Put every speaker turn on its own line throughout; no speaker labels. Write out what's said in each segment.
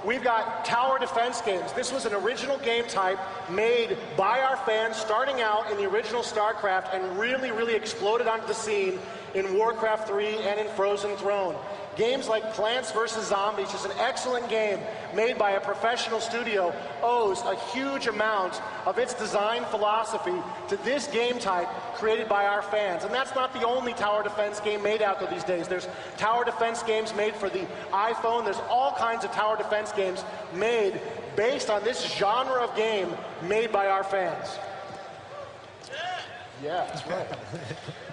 We've got tower defense games. This was an original game type made by our fans starting out in the original Starcraft and really, really exploded onto the scene in Warcraft 3 and in Frozen Throne. Games like Plants vs. Zombies, just an excellent game made by a professional studio, owes a huge amount of its design philosophy to this game type created by our fans. And that's not the only tower defense game made out there these days. There's tower defense games made for the iPhone. There's all kinds of tower defense games made based on this genre of game made by our fans. Yeah, that's right.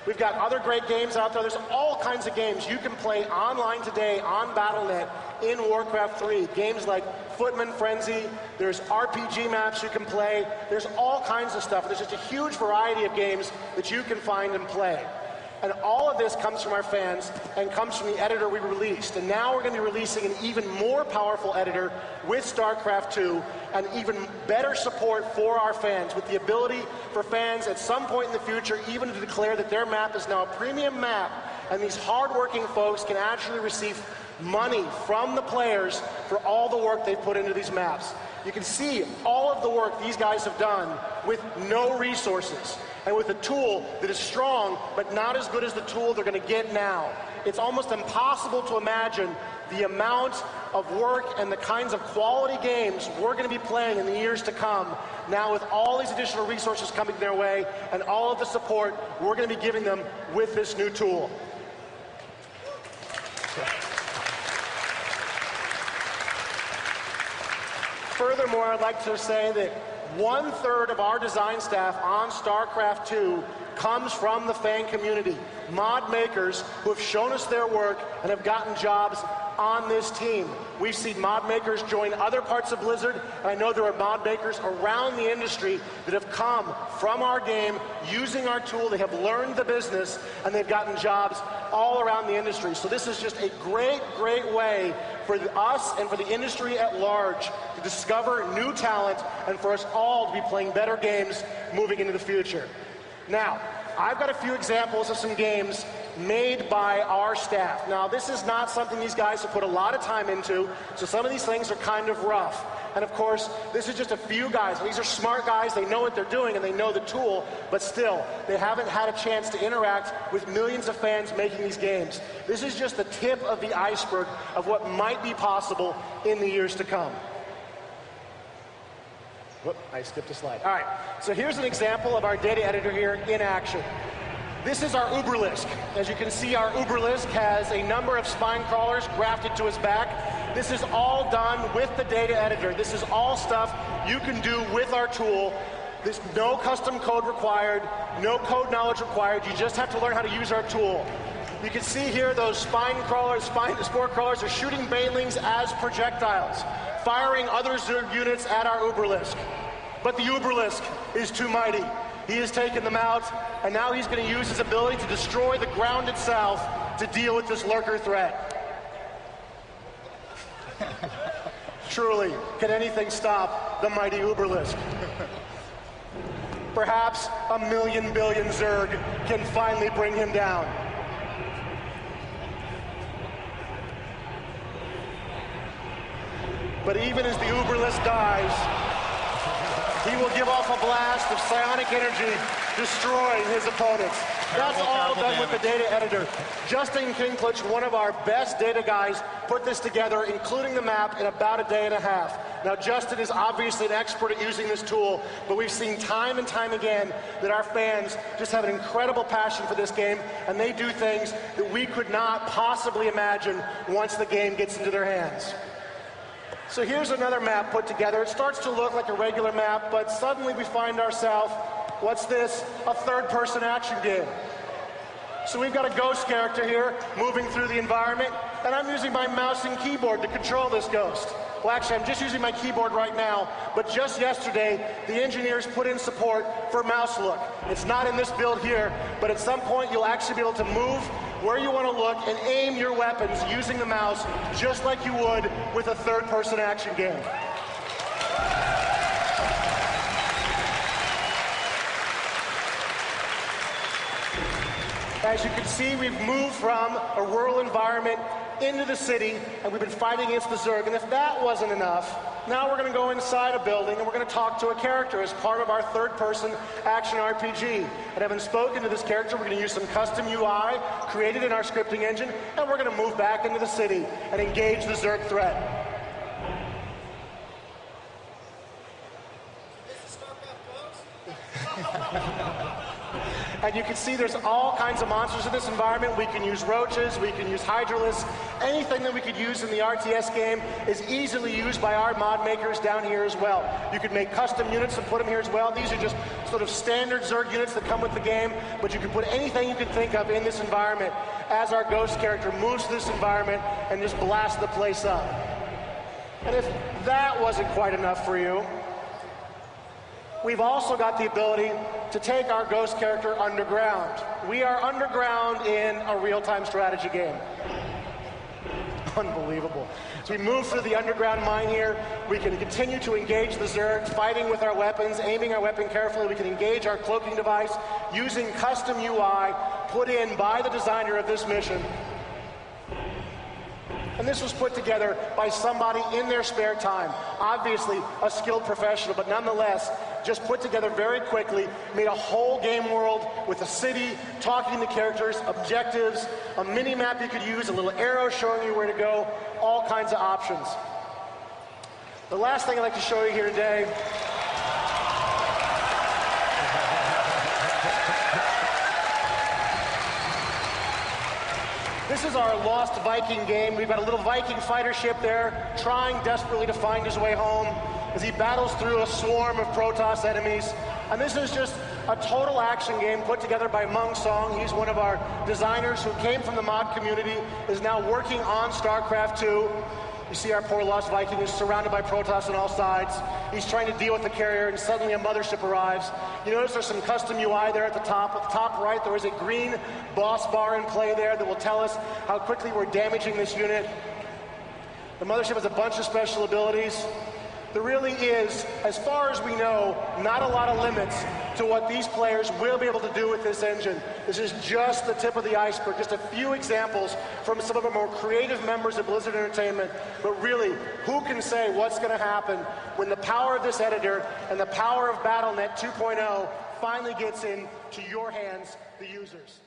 We've got other great games out there. There's all kinds of games you can play online today on Battle.net in Warcraft 3. Games like Footman Frenzy. There's RPG maps you can play. There's all kinds of stuff. There's just a huge variety of games that you can find and play. And all of this comes from our fans and comes from the editor we released. And now we're going to be releasing an even more powerful editor with StarCraft 2 and even better support for our fans, with the ability for fans at some point in the future even to declare that their map is now a premium map, and these hardworking folks can actually receive money from the players for all the work they've put into these maps. You can see all of the work these guys have done with no resources, and with a tool that is strong, but not as good as the tool they're going to get now. It's almost impossible to imagine the amount of work and the kinds of quality games we're going to be playing in the years to come, now with all these additional resources coming their way and all of the support we're going to be giving them with this new tool. Furthermore, I'd like to say that 1/3 of our design staff on StarCraft 2 comes from the fan community. Mod makers who have shown us their work and have gotten jobs on this team. We've seen mod makers join other parts of Blizzard, and I know there are mod makers around the industry that have come from our game using our tool. They have learned the business, and they've gotten jobs all around the industry. So this is just a great, great way for us and for the industry at large to discover new talent and for us all to be playing better games moving into the future. Now, I've got a few examples of some games made by our staff. Now, this is not something these guys have put a lot of time into, so some of these things are kind of rough. And of course, this is just a few guys. These are smart guys, they know what they're doing, and they know the tool, but still, they haven't had a chance to interact with millions of fans making these games. This is just the tip of the iceberg of what might be possible in the years to come. Whoop, I skipped a slide. All right, so here's an example of our data editor here in action. This is our Uberlisk. As you can see, our Uberlisk has a number of spine crawlers grafted to his back. This is all done with the data editor. This is all stuff you can do with our tool. There's no custom code required, no code knowledge required. You just have to learn how to use our tool. You can see here those spine crawlers, spore crawlers are shooting banelings as projectiles, firing other Zerg units at our Uberlisk. But the Uberlisk is too mighty. He has taken them out, and now he's going to use his ability to destroy the ground itself to deal with this lurker threat. Truly, can anything stop the mighty Uberlisk? Perhaps a million billion Zerg can finally bring him down. But even as the Uberlisk dies, he will give off a blast of psionic energy, destroying his opponents. That's all done with the data editor. Justin Kinklich, one of our best data guys, put this together, including the map, in about a day and a half. Now, Justin is obviously an expert at using this tool, but we've seen time and time again that our fans just have an incredible passion for this game, and they do things that we could not possibly imagine once the game gets into their hands. So here's another map put together. It starts to look like a regular map, but suddenly we find ourselves, what's this? A third-person action game. So we've got a ghost character here moving through the environment, and I'm using my mouse and keyboard to control this ghost. Well, actually, I'm just using my keyboard right now, but just yesterday, the engineers put in support for mouse look. It's not in this build here, but at some point, you'll actually be able to move where you want to look and aim your weapons using the mouse just like you would with a third-person action game. As you can see, we've moved from a rural environment into the city, and we've been fighting against the Zerg. And if that wasn't enough, now we're going to go inside a building and we're going to talk to a character as part of our third-person action RPG. And having spoken to this character, we're going to use some custom UI created in our scripting engine, and we're going to move back into the city and engage the Zerg threat. And you can see there's all kinds of monsters in this environment. We can use roaches, we can use hydralisks. Anything that we could use in the RTS game is easily used by our mod makers down here as well. You could make custom units and put them here as well. These are just sort of standard Zerg units that come with the game, but you can put anything you can think of in this environment as our Ghost character moves to this environment and just blasts the place up. And if that wasn't quite enough for you, we've also got the ability to take our Ghost character underground. We are underground in a real-time strategy game. Unbelievable. So we move through the underground mine here. We can continue to engage the Zerg, fighting with our weapons, aiming our weapon carefully. We can engage our cloaking device using custom UI put in by the designer of this mission. And this was put together by somebody in their spare time. Obviously a skilled professional, but nonetheless, just put together very quickly, made a whole game world with a city, talking to characters, objectives, a mini-map you could use, a little arrow showing you where to go, all kinds of options. The last thing I'd like to show you here today this is our Lost Viking game. We've got a little Viking fighter ship there, trying desperately to find his way home as he battles through a swarm of Protoss enemies. And this is just a total action game put together by Mung Song. He's one of our designers who came from the mod community, is now working on Starcraft 2. You see our poor Lost Viking is surrounded by Protoss on all sides. He's trying to deal with the carrier, and suddenly a mothership arrives. You notice there's some custom UI there at the top. At the top right, there is a green boss bar in play there that will tell us how quickly we're damaging this unit. The mothership has a bunch of special abilities. There really is, as far as we know, not a lot of limits to what these players will be able to do with this engine. This is just the tip of the iceberg, just a few examples from some of the more creative members of Blizzard Entertainment. But really, who can say what's going to happen when the power of this editor and the power of BattleNet 2.0 finally gets into your hands, the users?